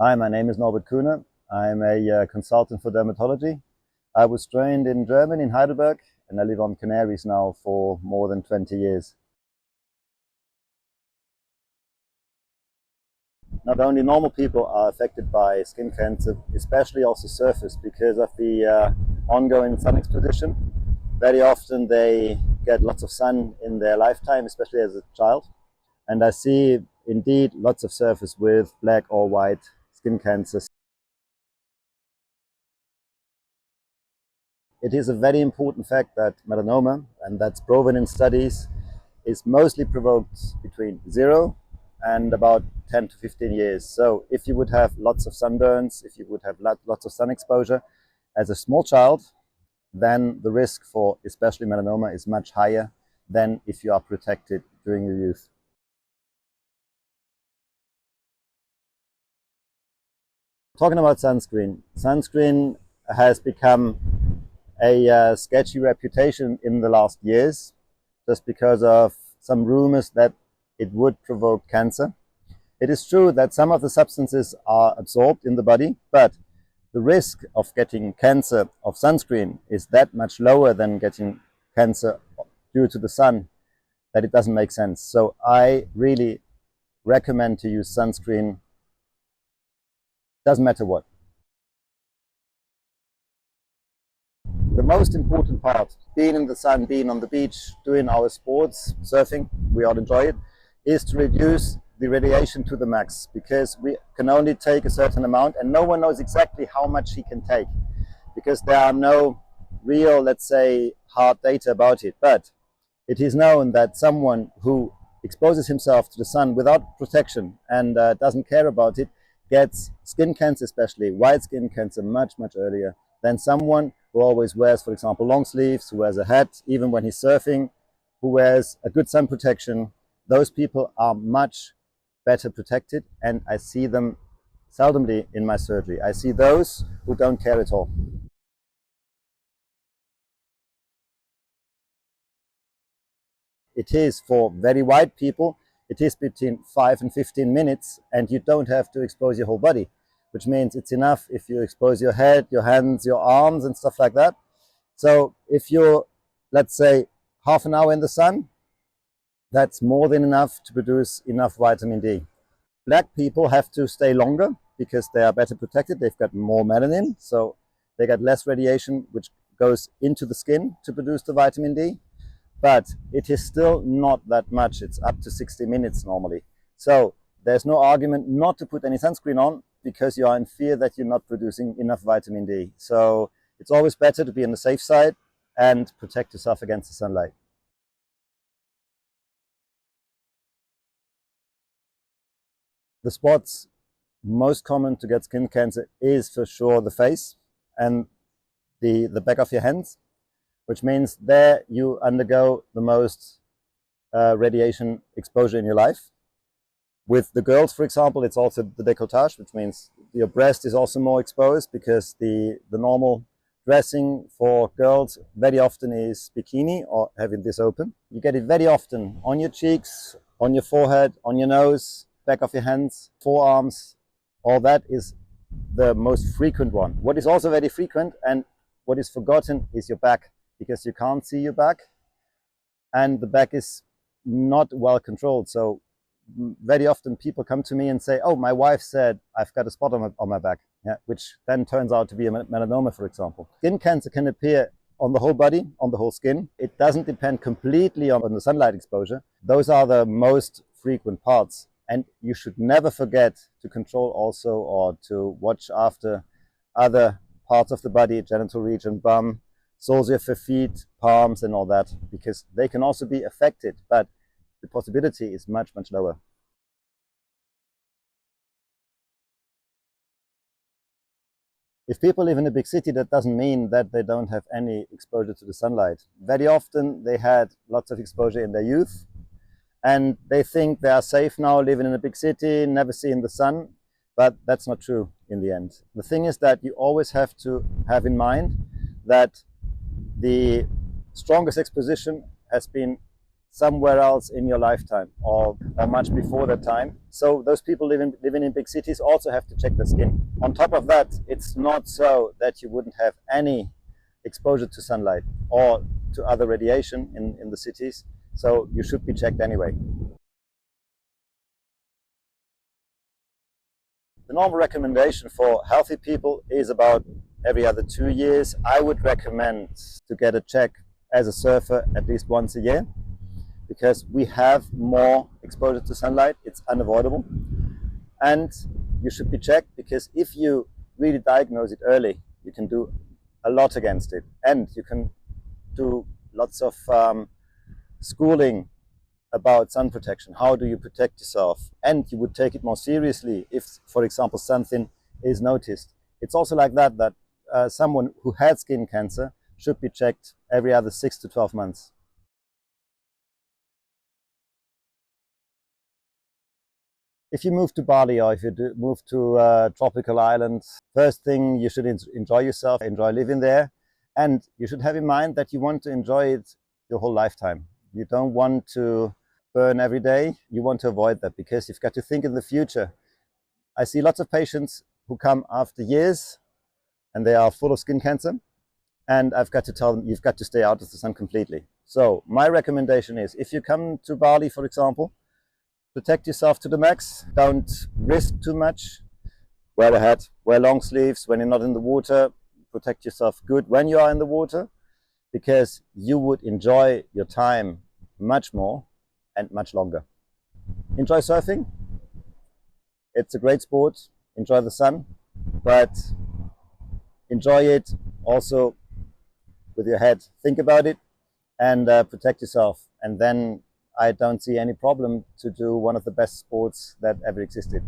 Hi, my name is Norbert Kuner. I'm a consultant for dermatology. I was trained in Germany, in Heidelberg, and I live on Canaries now for more than 20 years. Not only normal people are affected by skin cancer, especially also surface, because of the ongoing sun exposition. Very often they get lots of sun in their lifetime, especially as a child. And I see indeed lots of surface with black or white skin cancer. It is a very important fact that melanoma, and that's proven in studies, is mostly provoked between 0 and about 10 to 15 years. So if you would have lots of sunburns, if you would have lots of sun exposure as a small child, then the risk for especially melanoma is much higher than if you are protected during your youth. Talking about sunscreen, sunscreen has become a sketchy reputation in the last years just because of some rumors that it would provoke cancer. It is true that some of the substances are absorbed in the body, but the risk of getting cancer of sunscreen is that much lower than getting cancer due to the sun that it doesn't make sense. So I really recommend to use sunscreen, doesn't matter what. The most important part, being in the sun, being on the beach, doing our sports, surfing, we all enjoy it, is to reduce the radiation to the max, because we can only take a certain amount and no one knows exactly how much he can take because there are no real, let's say, hard data about it. But it is known that someone who exposes himself to the sun without protection and doesn't care about it gets skin cancer, especially white skin cancer, much, much earlier than someone who always wears, for example, long sleeves, who wears a hat, even when he's surfing, who wears a good sun protection. Those people are much better protected, and I see them seldomly in my surgery. I see those who don't care at all. It is for very white people, it is between 5 and 15 minutes, and you don't have to expose your whole body, which means it's enough if you expose your head, your hands, your arms, and stuff like that. So if you're, let's say, half an hour in the sun, that's more than enough to produce enough vitamin D. Black people have to stay longer because they are better protected. They've got more melanin, so they get less radiation, which goes into the skin to produce the vitamin D. But it is still not that much. It's up to 60 minutes normally. So there's no argument not to put any sunscreen on because you are in fear that you're not producing enough vitamin D. So it's always better to be on the safe side and protect yourself against the sunlight. The spots most common to get skin cancer is for sure the face and the back of your hands, which means there you undergo the most radiation exposure in your life. With the girls, for example, it's also the décolletage, which means your breast is also more exposed because the normal dressing for girls very often is bikini or having this open. You get it very often on your cheeks, on your forehead, on your nose, back of your hands, forearms. All that is the most frequent one. What is also very frequent and what is forgotten is your back, because you can't see your back and the back is not well controlled. So very often people come to me and say, oh, my wife said I've got a spot on my back, yeah, which then turns out to be a melanoma, for example. Skin cancer can appear on the whole body, on the whole skin. It doesn't depend completely on the sunlight exposure. Those are the most frequent parts. And you should never forget to control also or to watch after other parts of the body, genital region, bum, soles of your feet, palms, and all that, because they can also be affected, but the possibility is much, much lower. If people live in a big city, that doesn't mean that they don't have any exposure to the sunlight. Very often they had lots of exposure in their youth and they think they are safe now living in a big city, never seeing the sun, but that's not true in the end. The thing is that you always have to have in mind that the strongest exposition has been somewhere else in your lifetime, or much before that time. So those people living in big cities also have to check their skin. On top of that, it's not so that you wouldn't have any exposure to sunlight or to other radiation in the cities. So you should be checked anyway. The normal recommendation for healthy people is about every other 2 years. I would recommend to get a check as a surfer at least once a year, because we have more exposure to sunlight. It's unavoidable. And you should be checked, because if you really diagnose it early, you can do a lot against it. And you can do lots of schooling about sun protection. How do you protect yourself? And you would take it more seriously if, for example, something is noticed. It's also like that someone who had skin cancer should be checked every other 6 to 12 months. If you move to Bali, or if you move to a tropical island, first thing, you should enjoy yourself, enjoy living there. And you should have in mind that you want to enjoy it your whole lifetime. You don't want to burn every day. You want to avoid that, because you've got to think in the future. I see lots of patients who come after years and they are full of skin cancer. And I've got to tell them, you've got to stay out of the sun completely. So my recommendation is, if you come to Bali, for example, protect yourself to the max. Don't risk too much. Wear a hat, wear long sleeves when you're not in the water. Protect yourself good when you are in the water, because you would enjoy your time much more and much longer. Enjoy surfing. It's a great sport. Enjoy the sun, but enjoy it also with your head. Think about it and protect yourself. And then I don't see any problem to do one of the best sports that ever existed.